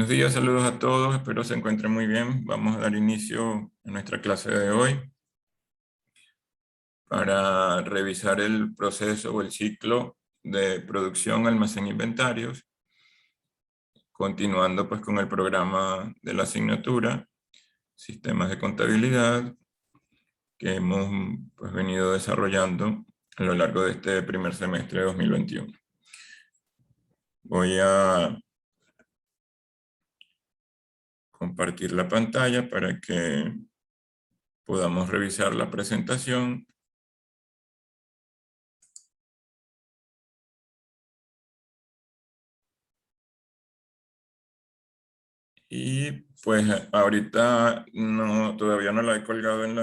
Buenos días, saludos a todos, espero se encuentren muy bien. Vamos a dar inicio a nuestra clase de hoy para revisar el proceso o el ciclo de producción, almacén, inventarios, continuando pues con el programa de la asignatura, sistemas de contabilidad, que hemos pues venido desarrollando a lo largo de este primer semestre de 2021. Voy a compartir la pantalla para que podamos revisar la presentación. Y pues ahorita todavía no la he colgado en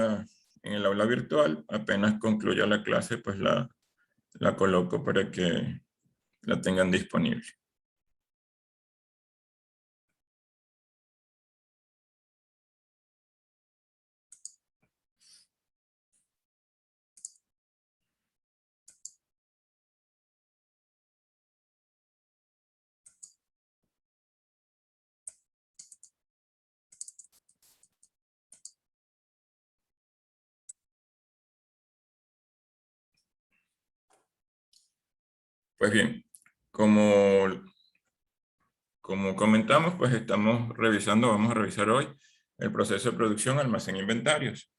el aula virtual. Apenas concluya la clase, pues la coloco para que la tengan disponible. Pues bien, como comentamos, pues vamos a revisar hoy el proceso de producción, almacén, inventarios.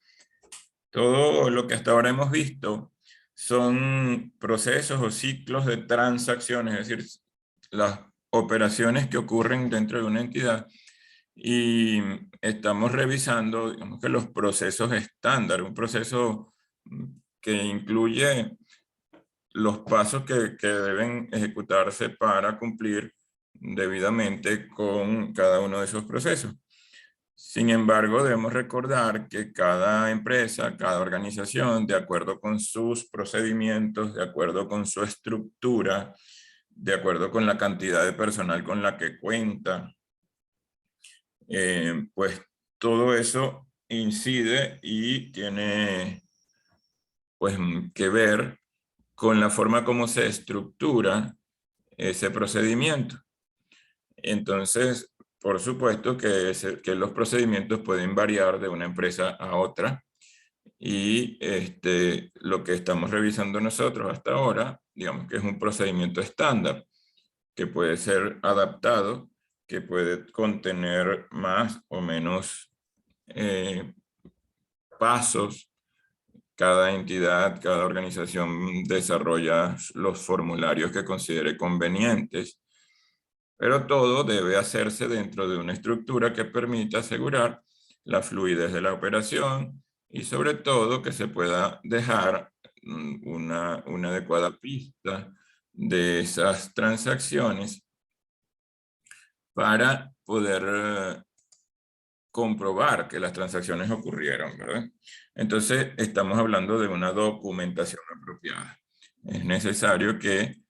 Todo lo que hasta ahora hemos visto son procesos o ciclos de transacciones, es decir, las operaciones que ocurren dentro de una entidad. Y estamos revisando, digamos que los procesos estándar, un proceso que incluye los pasos que deben ejecutarse para cumplir debidamente con cada uno de esos procesos. Sin embargo, debemos recordar que cada empresa, cada organización, de acuerdo con sus procedimientos, de acuerdo con su estructura, de acuerdo con la cantidad de personal con la que cuenta, pues todo eso incide y tiene pues que ver con la forma como se estructura ese procedimiento. Entonces, por supuesto que los procedimientos pueden variar de una empresa a otra, y lo que estamos revisando nosotros hasta ahora, digamos que es un procedimiento estándar que puede ser adaptado, que puede contener más o menos pasos. Cada entidad, cada organización desarrolla los formularios que considere convenientes, pero todo debe hacerse dentro de una estructura que permita asegurar la fluidez de la operación y sobre todo que se pueda dejar una adecuada pista de esas transacciones para poder comprobar que las transacciones ocurrieron, ¿verdad? Entonces, estamos hablando de una documentación apropiada. Es necesario que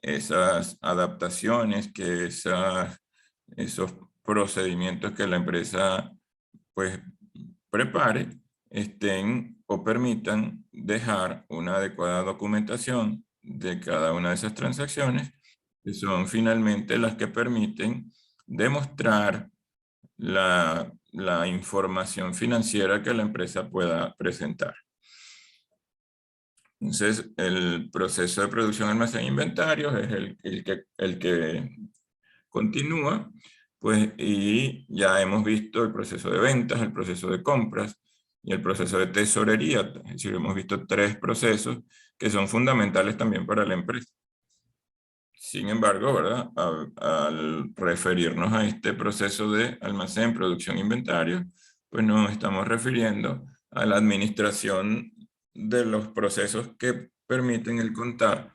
esas adaptaciones, que esos procedimientos que la empresa pues prepare, estén o permitan dejar una adecuada documentación de cada una de esas transacciones, que son finalmente las que permiten demostrar la información financiera que la empresa pueda presentar. Entonces, el proceso de producción, almacén e inventarios es el que continúa, pues, y ya hemos visto el proceso de ventas, el proceso de compras y el proceso de tesorería. Es decir, hemos visto tres procesos que son fundamentales también para la empresa. Sin embargo, ¿verdad? Al referirnos a este proceso de almacén, producción, inventario, pues nos estamos refiriendo a la administración de los procesos que permiten el contar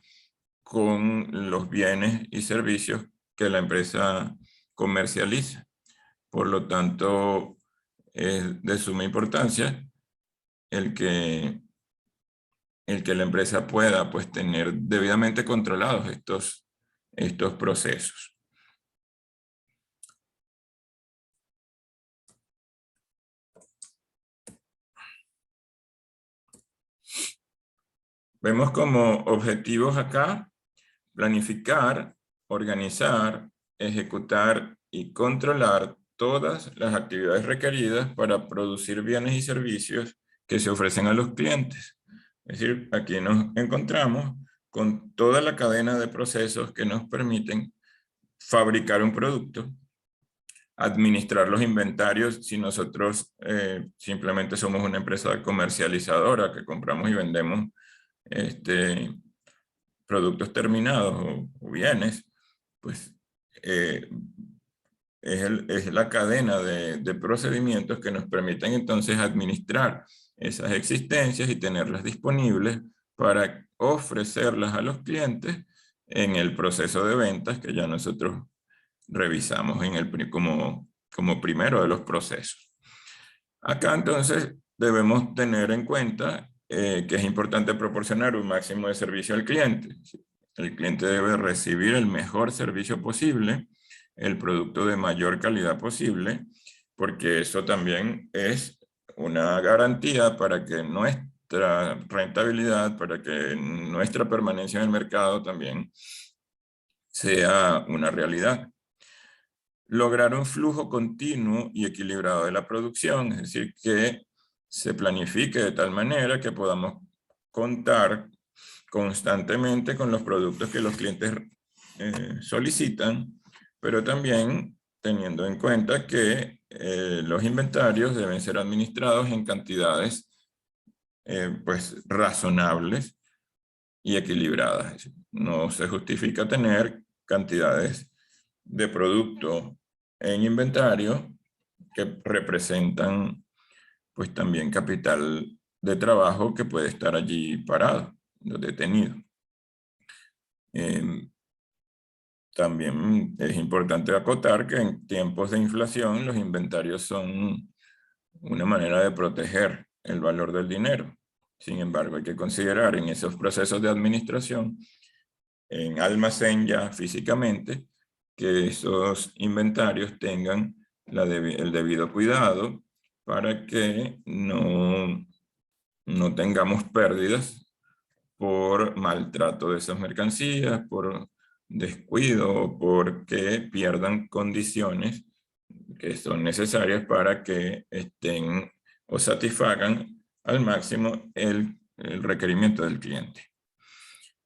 con los bienes y servicios que la empresa comercializa. Por lo tanto, es de suma importancia el que, la empresa pueda pues tener debidamente controlados estos procesos. Vemos como objetivos acá planificar, organizar, ejecutar y controlar todas las actividades requeridas para producir bienes y servicios que se ofrecen a los clientes. Es decir, aquí nos encontramos con toda la cadena de procesos que nos permiten fabricar un producto, administrar los inventarios si nosotros simplemente somos una empresa comercializadora que compramos y vendemos productos terminados o bienes, pues eh, es la cadena de procedimientos que nos permiten entonces administrar esas existencias y tenerlas disponibles para ofrecerlas a los clientes en el proceso de ventas que ya nosotros revisamos como primero de los procesos. Acá entonces debemos tener en cuenta que es importante proporcionar un máximo de servicio al cliente. El cliente debe recibir el mejor servicio posible, el producto de mayor calidad posible, porque eso también es una garantía para que nuestra rentabilidad, para que nuestra permanencia en el mercado también sea una realidad. Lograr un flujo continuo y equilibrado de la producción, es decir, que se planifique de tal manera que podamos contar constantemente con los productos que los clientes solicitan, pero también teniendo en cuenta que los inventarios deben ser administrados en cantidades pues razonables y equilibradas. No se justifica tener cantidades de producto en inventario que representan pues también capital de trabajo que puede estar allí parado, detenido. También es importante acotar que en tiempos de inflación los inventarios son una manera de proteger el valor del dinero. Sin embargo, hay que considerar en esos procesos de administración, en almacén ya físicamente, que esos inventarios tengan el debido cuidado para que no tengamos pérdidas por maltrato de esas mercancías, por descuido, porque pierdan condiciones que son necesarias para que estén o satisfagan al máximo el requerimiento del cliente.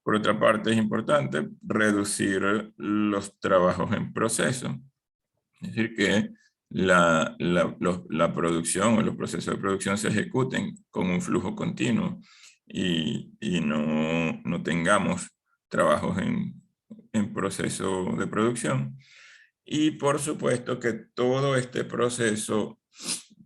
Por otra parte, es importante reducir los trabajos en proceso, es decir, que la producción o los procesos de producción se ejecuten con un flujo continuo y no tengamos trabajos en proceso de producción. Y por supuesto que todo este proceso,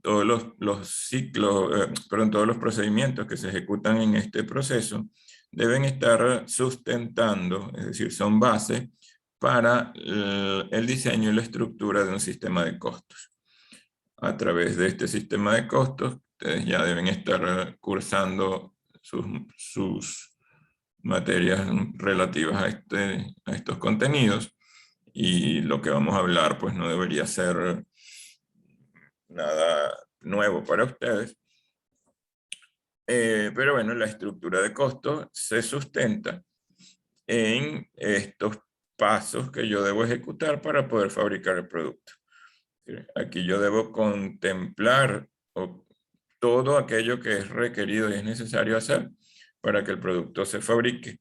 todos los ciclos, perdón, todos los procedimientos que se ejecutan en este proceso deben estar sustentando, es decir, son base para el diseño y la estructura de un sistema de costos. A través de este sistema de costos, ustedes ya deben estar cursando sus materias relativas a estos contenidos, y lo que vamos a hablar pues no debería ser nada nuevo para ustedes. Pero bueno, la estructura de costos se sustenta en estos pasos que yo debo ejecutar para poder fabricar el producto. Aquí yo debo contemplar todo aquello que es requerido y es necesario hacer para que el producto se fabrique.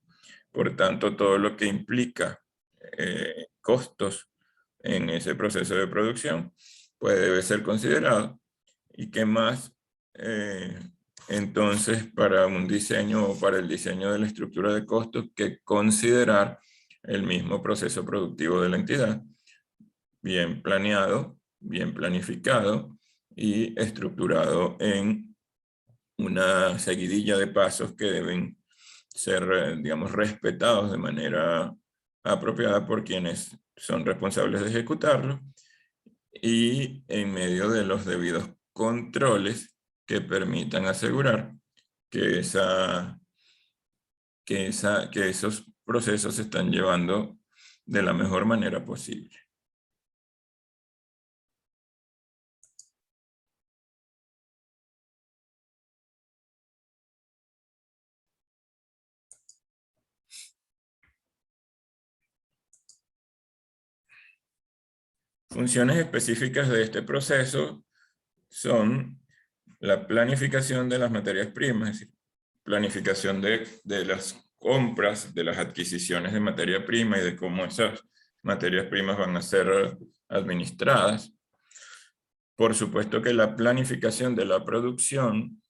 Por tanto, todo lo que implica costos en ese proceso de producción, pues debe ser considerado. ¿Y qué más? Entonces, para un diseño o para el diseño de la estructura de costos, que considerar el mismo proceso productivo de la entidad, bien planeado, bien planificado y estructurado en una seguidilla de pasos que deben ser, digamos, respetados de manera apropiada por quienes son responsables de ejecutarlo, y en medio de los debidos controles que permitan asegurar que, que esos procesos se están llevando de la mejor manera posible. Funciones específicas de este proceso son la planificación de las materias primas, es decir, planificación de las compras, de las adquisiciones de materia prima y de cómo esas materias primas van a ser administradas. Por supuesto que la planificación de la producción,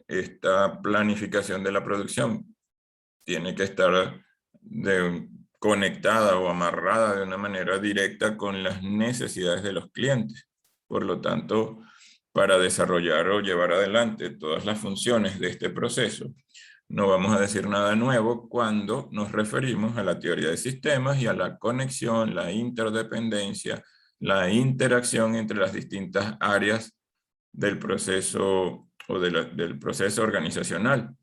esta planificación de la producción tiene que estar conectada o amarrada de una manera directa con las necesidades de los clientes. Por lo tanto, para desarrollar o llevar adelante todas las funciones de este proceso, no vamos a decir nada nuevo cuando nos referimos a la teoría de sistemas y a la conexión, la interdependencia, la interacción entre las distintas áreas del proceso o del proceso organizacional.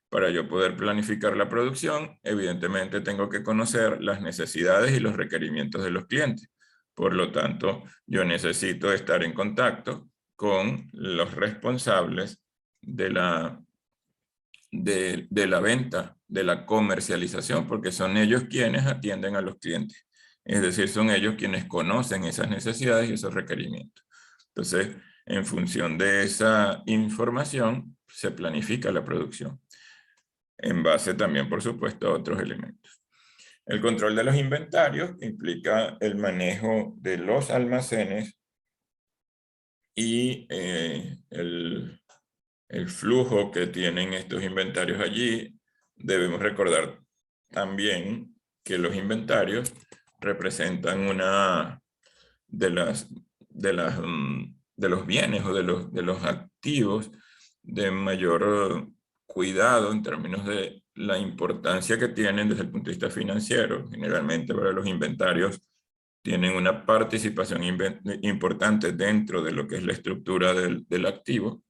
Para yo poder planificar la producción, evidentemente tengo que conocer las necesidades y los requerimientos de los clientes. Por lo tanto, yo necesito estar en contacto con los responsables de la venta, de la comercialización, porque son ellos quienes atienden a los clientes. Es decir, son ellos quienes conocen esas necesidades y esos requerimientos. Entonces, en función de esa información, se planifica la producción. En base también, por supuesto, a otros elementos. El control de los inventarios implica el manejo de los almacenes y el flujo que tienen estos inventarios allí. Debemos recordar también que los inventarios representan una de los bienes o de los activos de mayor cuidado en términos de la importancia que tienen desde el punto de vista financiero. Generalmente para los inventarios tienen una participación importante dentro de lo que es la estructura del activo.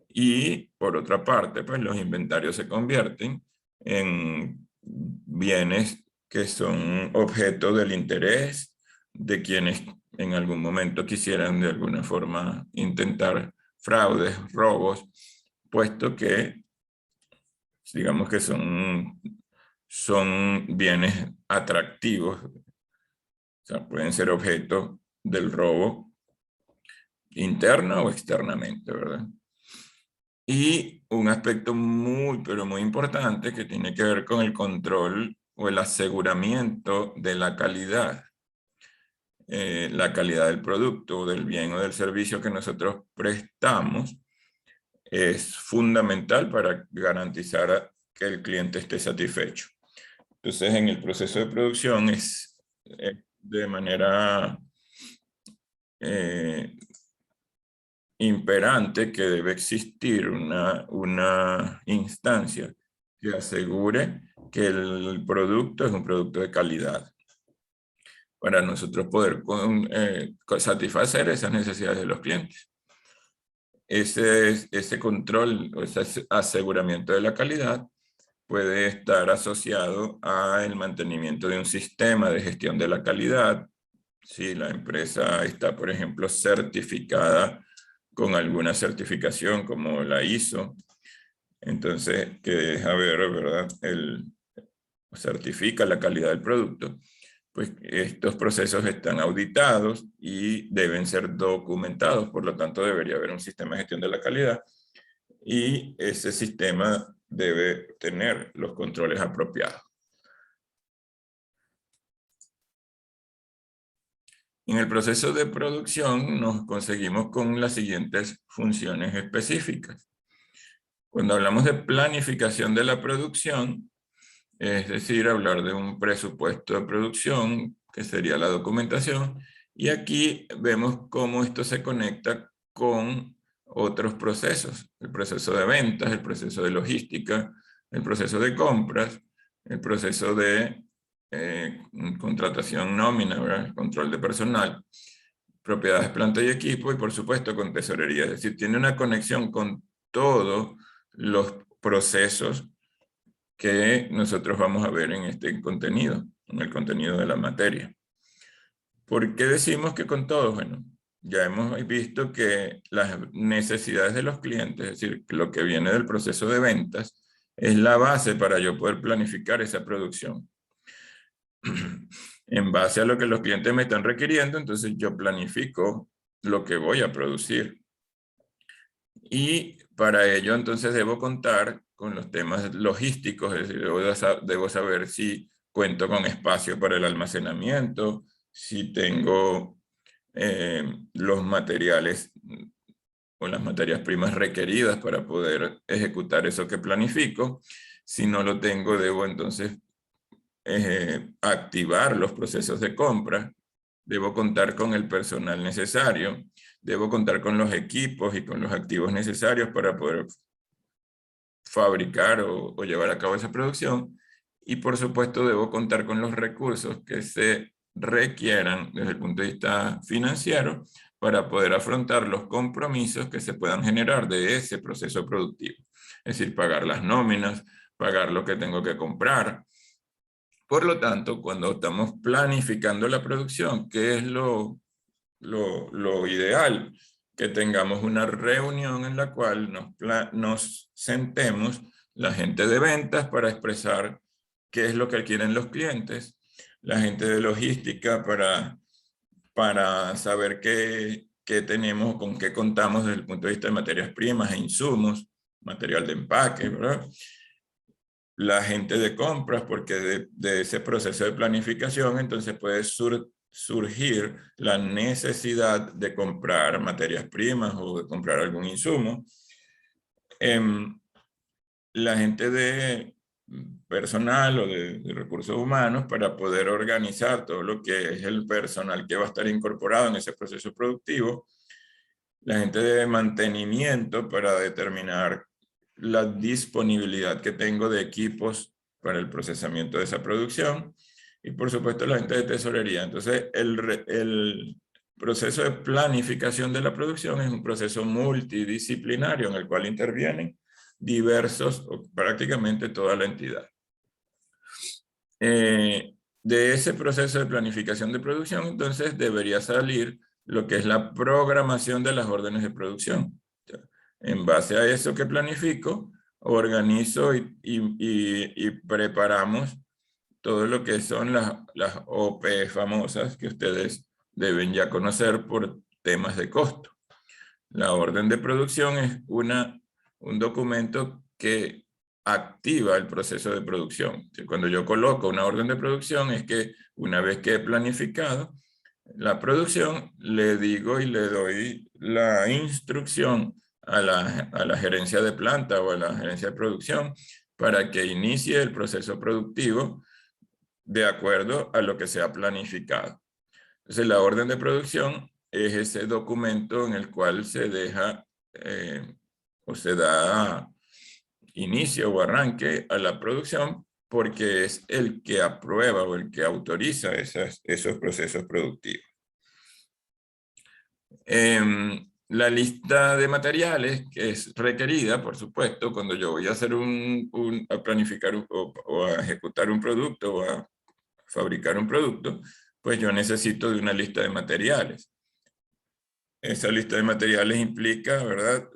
Y por otra parte, pues los inventarios se convierten en bienes que son objeto del interés de quienes en algún momento quisieran de alguna forma intentar fraudes, robos, puesto que digamos que son bienes atractivos, o sea, pueden ser objeto del robo interno o externamente, ¿verdad? Y un aspecto muy, pero muy importante que tiene que ver con el control o el aseguramiento de la calidad del producto, del bien o del servicio que nosotros prestamos, es fundamental para garantizar que el cliente esté satisfecho. Entonces, en el proceso de producción es de manera imperante que debe existir una instancia que asegure que el producto es un producto de calidad, para nosotros poder satisfacer esas necesidades de los clientes. Ese control o ese aseguramiento de la calidad puede estar asociado al mantenimiento de un sistema de gestión de la calidad. Si la empresa está, por ejemplo, certificada con alguna certificación como la ISO, entonces que deja ver, ¿verdad? Certifica la calidad del producto, pues estos procesos están auditados y deben ser documentados, por lo tanto debería haber un sistema de gestión de la calidad y ese sistema debe tener los controles apropiados. En el proceso de producción nos conseguimos con las siguientes funciones específicas. Cuando hablamos de planificación de la producción, es decir, hablar de un presupuesto de producción, que sería la documentación, y aquí vemos cómo esto se conecta con otros procesos, el proceso de ventas, el proceso de logística, el proceso de compras, el proceso de contratación nómina, ¿verdad? El control de personal, propiedades, planta y equipo, y por supuesto con tesorería. Es decir, tiene una conexión con todos los procesos que nosotros vamos a ver en este contenido, en el contenido de la materia. ¿Por qué decimos que con todos? Bueno, ya hemos visto que las necesidades de los clientes, es decir, lo que viene del proceso de ventas, es la base para yo poder planificar esa producción. En base a lo que los clientes me están requiriendo, entonces yo planifico lo que voy a producir. Y para ello entonces debo contar con los temas logísticos, es decir, debo saber si cuento con espacio para el almacenamiento, si tengo los materiales o las materias primas requeridas para poder ejecutar eso que planifico. Si no lo tengo, debo entonces activar los procesos de compra, debo contar con el personal necesario, debo contar con los equipos y con los activos necesarios para poder fabricar o llevar a cabo esa producción, y por supuesto debo contar con los recursos que se requieran desde el punto de vista financiero para poder afrontar los compromisos que se puedan generar de ese proceso productivo. Es decir, pagar las nóminas, pagar lo que tengo que comprar. Por lo tanto, cuando estamos planificando la producción, ¿qué es lo ideal? Que tengamos una reunión en la cual nos sentemos la gente de ventas para expresar qué es lo que quieren los clientes, la gente de logística para saber qué tenemos, con qué contamos desde el punto de vista de materias primas e insumos, material de empaque, ¿verdad? La gente de compras, porque de ese proceso de planificación entonces puede surgir la necesidad de comprar materias primas o de comprar algún insumo. La gente de personal o de recursos humanos para poder organizar todo lo que es el personal que va a estar incorporado en ese proceso productivo. La gente de mantenimiento para determinar la disponibilidad que tengo de equipos para el procesamiento de esa producción, y por supuesto la gente de tesorería. Entonces el proceso de planificación de la producción es un proceso multidisciplinario en el cual intervienen diversos, o prácticamente toda la entidad. De ese proceso de planificación de producción, entonces debería salir lo que es la programación de las órdenes de producción. En base a eso que planifico, organizo y preparamos todo lo que son las OP famosas que ustedes deben ya conocer por temas de costo. La orden de producción es un documento que activa el proceso de producción. Cuando yo coloco una orden de producción es que una vez que he planificado la producción, le digo y le doy la instrucción a la gerencia de planta o a la gerencia de producción para que inicie el proceso productivo de acuerdo a lo que se ha planificado. Entonces, la orden de producción es ese documento en el cual se deja o se da inicio o arranque a la producción, porque es el que aprueba o el que autoriza esos procesos productivos. La lista de materiales que es requerida, por supuesto, cuando yo voy a hacer a planificar o a ejecutar un producto o a fabricar un producto, pues yo necesito de una lista de materiales. Esa lista de materiales implica, ¿verdad?,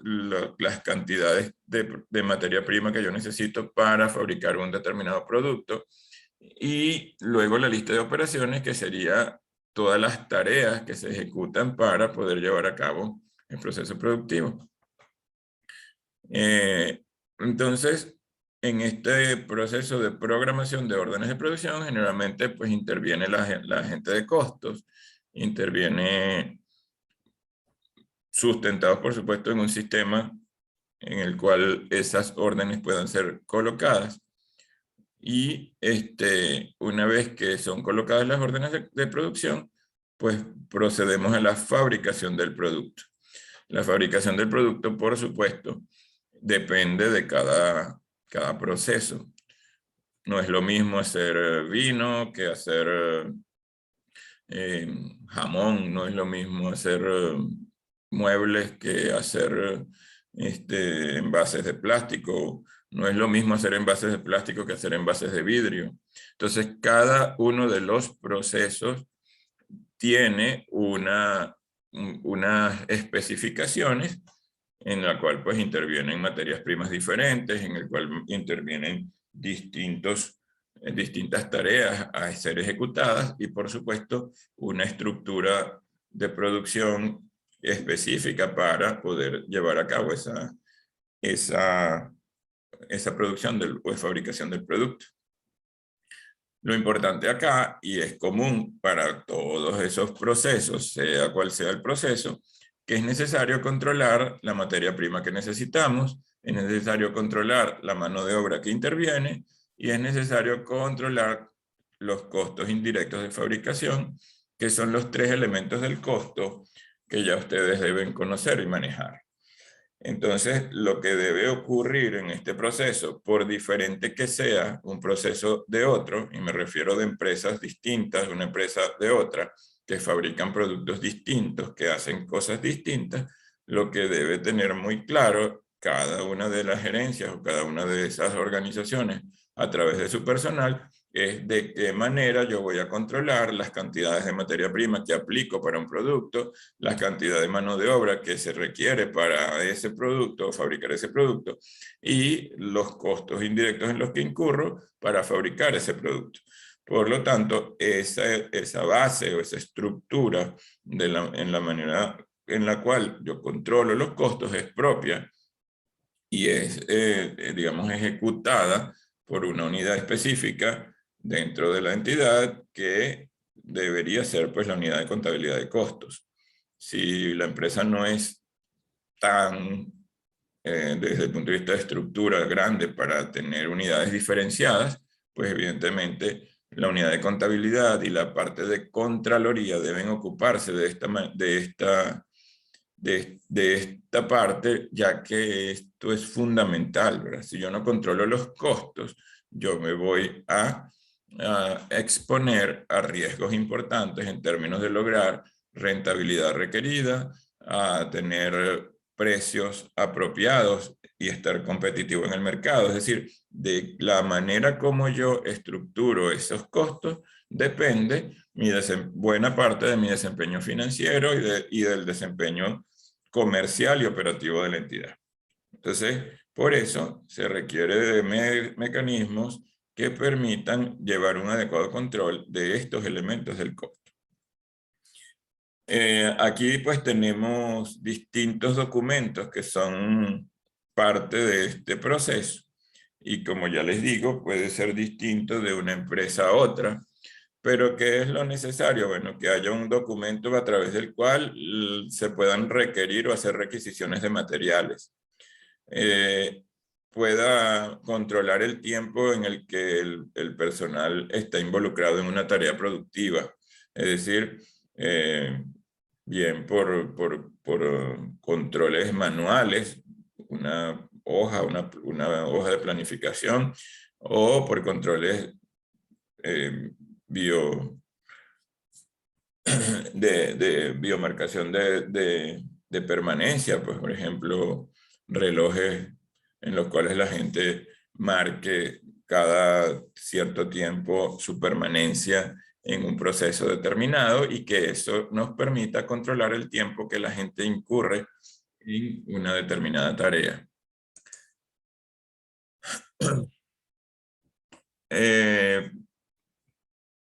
las cantidades de materia prima que yo necesito para fabricar un determinado producto. Y luego la lista de operaciones, que sería todas las tareas que se ejecutan para poder llevar a cabo el proceso productivo. Entonces, en este proceso de programación de órdenes de producción, generalmente pues interviene la gente de costos, interviene sustentados por supuesto en un sistema en el cual esas órdenes puedan ser colocadas. Y una vez que son colocadas las órdenes de producción, pues procedemos a la fabricación del producto. La fabricación del producto, por supuesto, depende de cada proceso. No es lo mismo hacer vino que hacer jamón, no es lo mismo hacer muebles que hacer envases de plástico, no es lo mismo hacer envases de plástico que hacer envases de vidrio. Entonces, cada uno de los procesos tiene unas especificaciones en la cual pues intervienen materias primas diferentes, en el cual intervienen distintos distintas tareas a ser ejecutadas y, por supuesto, una estructura de producción específica para poder llevar a cabo esa producción o fabricación del producto. Lo importante acá, y es común para todos esos procesos, sea cual sea el proceso, que es necesario controlar la materia prima que necesitamos, es necesario controlar la mano de obra que interviene, y es necesario controlar los costos indirectos de fabricación, que son los 3 elementos del costo que ya ustedes deben conocer y manejar. Entonces, lo que debe ocurrir en este proceso, por diferente que sea un proceso de otro, y me refiero de empresas distintas, una empresa de otra, que fabrican productos distintos, que hacen cosas distintas, lo que debe tener muy claro cada una de las gerencias o cada una de esas organizaciones a través de su personal es de qué manera yo voy a controlar las cantidades de materia prima que aplico para un producto, la cantidad de mano de obra que se requiere para ese producto o fabricar ese producto y los costos indirectos en los que incurro para fabricar ese producto. Por lo tanto, esa base o esa estructura en la manera en la cual yo controlo los costos es propia y es, digamos, ejecutada por una unidad específica dentro de la entidad que debería ser pues la unidad de contabilidad de costos. Si la empresa no es tan, desde el punto de vista de estructura grande para tener unidades diferenciadas, pues evidentemente la unidad de contabilidad y la parte de contraloría deben ocuparse de esta parte, ya que esto es fundamental, ¿verdad? Si yo no controlo los costos, yo me voy a exponer a riesgos importantes en términos de lograr rentabilidad requerida, a tener precios apropiados y estar competitivo en el mercado. Es decir, de la manera como yo estructuro esos costos depende buena parte de mi desempeño financiero y del desempeño comercial y operativo de la entidad. Entonces, por eso se requiere de mecanismos que permitan llevar un adecuado control de estos elementos del costo. Aquí pues tenemos distintos documentos que son parte de este proceso y como ya les digo, puede ser distinto de una empresa a otra. Pero ¿qué es lo necesario? Bueno, que haya un documento a través del cual se puedan requerir o hacer requisiciones de materiales. Pueda controlar el tiempo en el que el personal está involucrado en una tarea productiva. Es decir, bien por controles manuales, una hoja de planificación, o por controles de biomarcación de permanencia, pues por ejemplo, relojes en los cuales la gente marque cada cierto tiempo su permanencia en un proceso determinado y que eso nos permita controlar el tiempo que la gente incurre en una determinada tarea.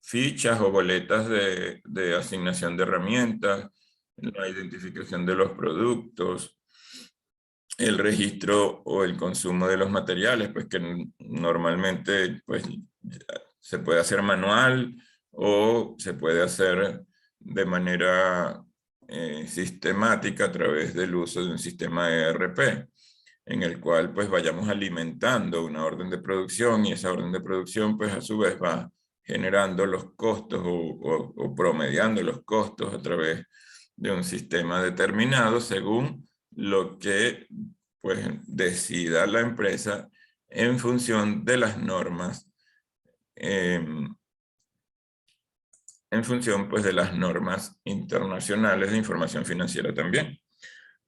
Fichas o boletas de asignación de herramientas, la identificación de los productos, el registro o el consumo de los materiales, pues que normalmente pues, se puede hacer manual o se puede hacer de manera sistemática a través del uso de un sistema ERP, en el cual pues vayamos alimentando una orden de producción y esa orden de producción pues a su vez va generando los costos o promediando los costos a través de un sistema determinado según lo que pues decida la empresa en función de las normas, en función pues de las normas internacionales de información financiera también.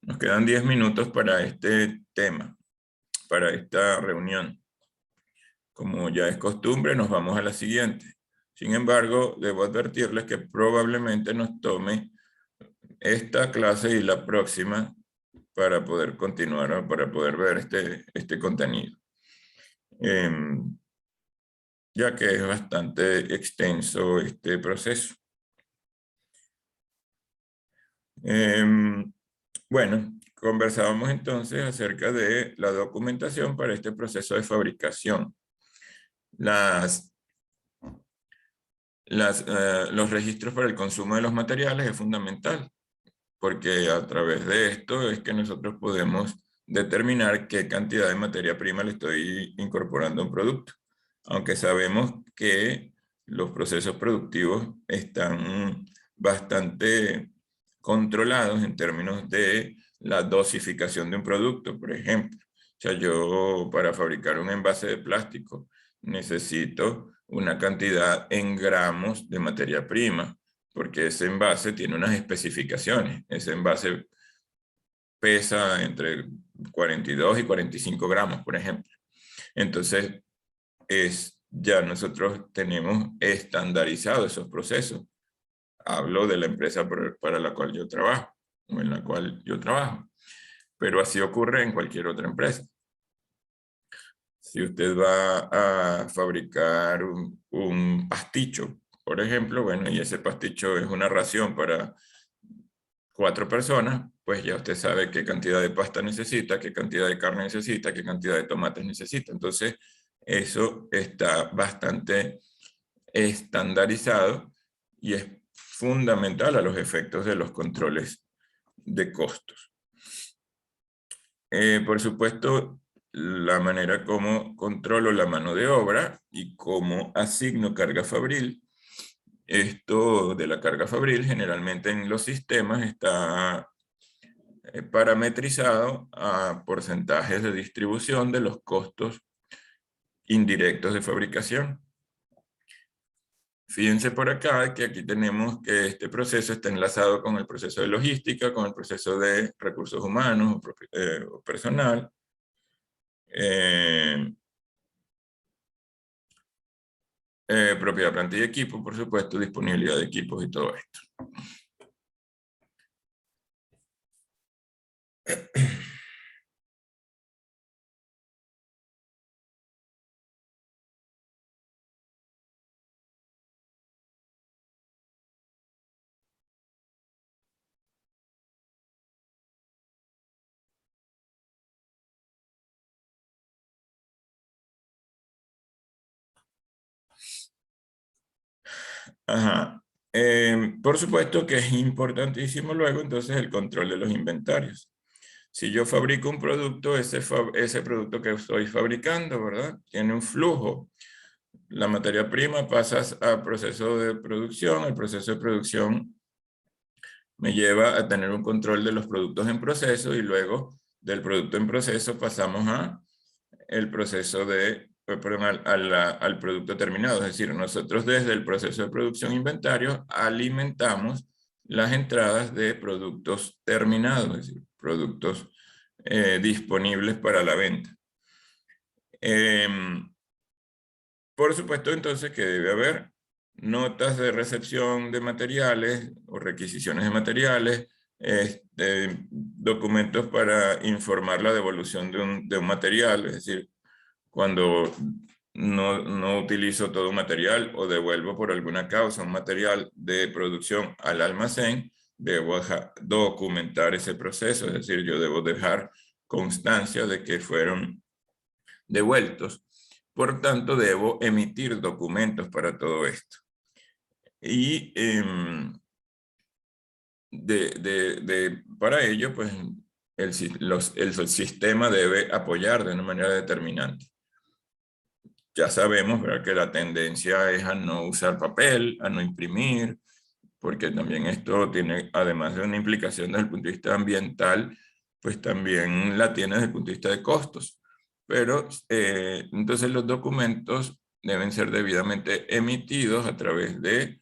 Nos quedan 10 minutos para este tema, para esta reunión. Como ya es costumbre, nos vamos a la siguiente. Sin embargo, debo advertirles que probablemente nos tome esta clase y la próxima para poder continuar o para poder ver este contenido. ya que es bastante extenso este proceso. Bueno, conversábamos entonces acerca de la documentación para este proceso de fabricación. Los registros para el consumo de los materiales es fundamental, porque a través de esto es que nosotros podemos determinar qué cantidad de materia prima le estoy incorporando a un producto. Aunque sabemos que los procesos productivos están bastante controlados en términos de la dosificación de un producto, por ejemplo. O sea, yo para fabricar un envase de plástico necesito una cantidad en gramos de materia prima, porque ese envase tiene unas especificaciones. Ese envase pesa entre 42 y 45 gramos, por ejemplo. Entonces, ya nosotros tenemos estandarizados esos procesos. Hablo de la empresa para la cual yo trabajo, o en la cual yo trabajo. Pero así ocurre en cualquier otra empresa. Si usted va a fabricar un pasticho, por ejemplo, bueno, y ese pasticho es una ración para 4 personas, pues ya usted sabe qué cantidad de pasta necesita, qué cantidad de carne necesita, qué cantidad de tomates necesita. Entonces, eso está bastante estandarizado y es fundamental a los efectos de los controles de costos. Por supuesto, la manera como controlo la mano de obra y cómo asigno carga fabril. Esto de la carga fabril generalmente en los sistemas está parametrizado a porcentajes de distribución de los costos indirectos de fabricación. Fíjense por acá que aquí tenemos que este proceso está enlazado con el proceso de logística, con el proceso de recursos humanos o personal. Propiedad, planta y equipo, por supuesto, disponibilidad de equipos y todo esto. Ajá. Por supuesto que es importantísimo luego entonces el control de los inventarios. Si yo fabrico un producto, ese producto que estoy fabricando, ¿verdad? Tiene un flujo. La materia prima pasa a proceso de producción. El proceso de producción me lleva a tener un control de los productos en proceso y luego del producto en proceso pasamos a el proceso de, perdón, al producto terminado. Es decir, nosotros desde el proceso de producción inventario alimentamos las entradas de productos terminados, es decir, productos disponibles para la venta. Por supuesto, entonces, que debe haber notas de recepción de materiales o requisiciones de materiales, documentos para informar la devolución de un material, es decir, cuando no utilizo todo un material o devuelvo por alguna causa un material de producción al almacén, debo documentar ese proceso, es decir, yo debo dejar constancia de que fueron devueltos. Por tanto, debo emitir documentos para todo esto. Y para ello, pues, el sistema debe apoyar de una manera determinante. Ya sabemos, ¿verdad?, que la tendencia es a no usar papel, a no imprimir, porque también esto tiene, además de una implicación desde el punto de vista ambiental, pues también la tiene desde el punto de vista de costos. Pero entonces los documentos deben ser debidamente emitidos a través del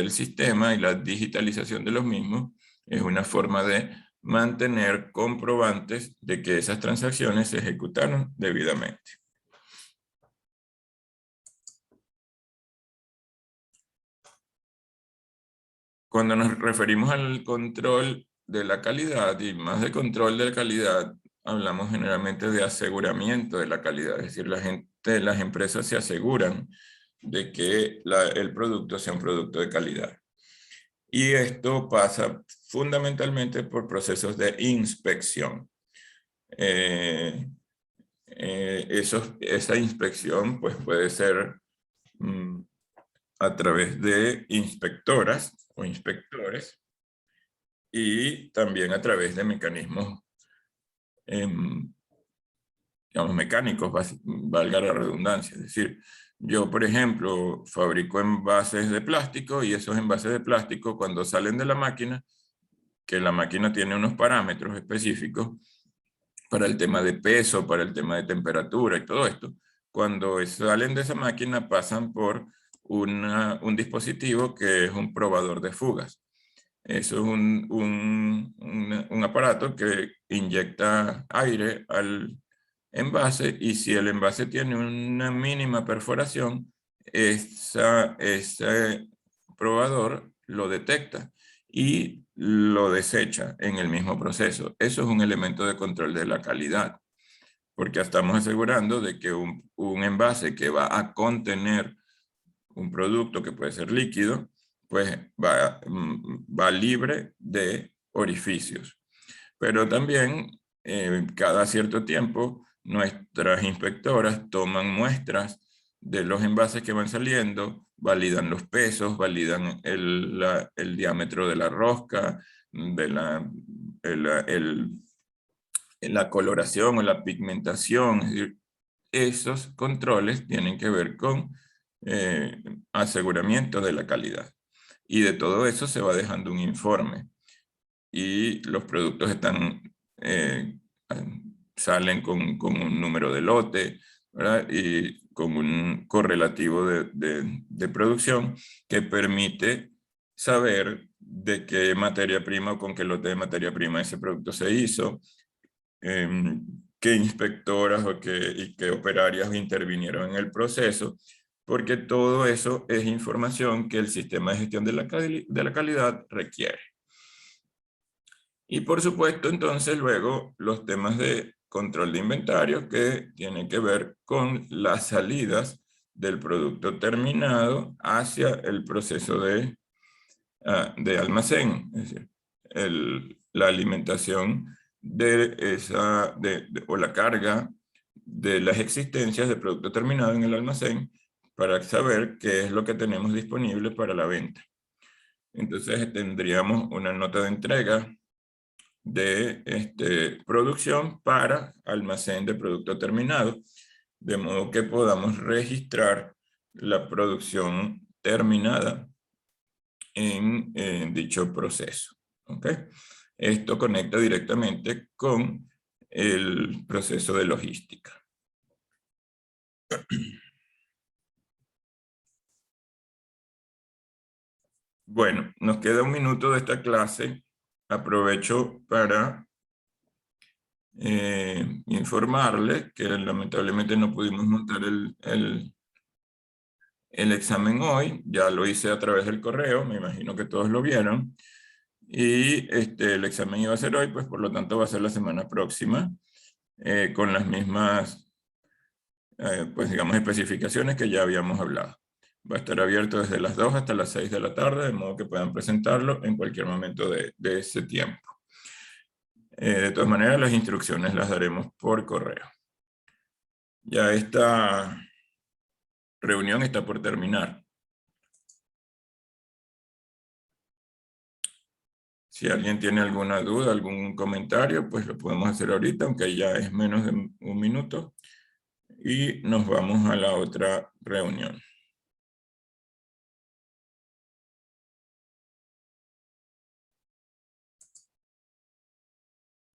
sistema, y la digitalización de los mismos es una forma de mantener comprobantes de que esas transacciones se ejecutaron debidamente. Cuando nos referimos al control de la calidad, y más de control de la calidad, hablamos generalmente de aseguramiento de la calidad. Es decir, las empresas se aseguran de que el producto sea un producto de calidad. Y esto pasa fundamentalmente por procesos de inspección. Esa inspección pues, puede ser a través de inspectoras o inspectores y también a través de mecanismos digamos, mecánicos, valga la redundancia. Es decir, yo, por ejemplo, fabrico envases de plástico y esos envases de plástico, cuando salen de la máquina, que la máquina tiene unos parámetros específicos para el tema de peso, para el tema de temperatura y todo esto, cuando salen de esa máquina pasan por un dispositivo que es un probador de fugas. Eso es un aparato que inyecta aire al envase y si el envase tiene una mínima perforación, ese probador lo detecta y lo desecha en el mismo proceso. Eso es un elemento de control de la calidad, porque estamos asegurando de que un envase que va a contener un producto que puede ser líquido, pues va libre de orificios. Pero también cada cierto tiempo nuestras inspectoras toman muestras de los envases que van saliendo, validan los pesos, validan el diámetro de la rosca, de la coloración o la pigmentación. Es decir, esos controles tienen que ver con aseguramiento de la calidad. Y de todo eso se va dejando un informe. Y los productos salen con un número de lote, ¿verdad? Y con un correlativo de producción que permite saber de qué materia prima o con qué lote de materia prima ese producto se hizo, qué inspectoras y qué operarias intervinieron en el proceso, porque todo eso es información que el sistema de gestión de la calidad requiere. Y por supuesto, entonces, luego los temas de control de inventario que tienen que ver con las salidas del producto terminado hacia el proceso de almacén, es decir, la alimentación o la carga de las existencias de producto terminado en el almacén para saber qué es lo que tenemos disponible para la venta. Entonces tendríamos una nota de entrega de producción para almacén de producto terminado, de modo que podamos registrar la producción terminada en dicho proceso. ¿Okay? Esto conecta directamente con el proceso de logística. Bueno, nos queda un minuto de esta clase. Aprovecho para informarles que lamentablemente no pudimos montar el examen hoy. Ya lo hice a través del correo, me imagino que todos lo vieron. Y el examen iba a ser hoy, pues por lo tanto va a ser la semana próxima, con las mismas, pues digamos, especificaciones que ya habíamos hablado. Va a estar abierto desde las 2 hasta las 6 de la tarde, de modo que puedan presentarlo en cualquier momento de ese tiempo. De todas maneras, las instrucciones las daremos por correo. Ya esta reunión está por terminar. Si alguien tiene alguna duda, algún comentario, pues lo podemos hacer ahorita, aunque ya es menos de un minuto. Y nos vamos a la otra reunión.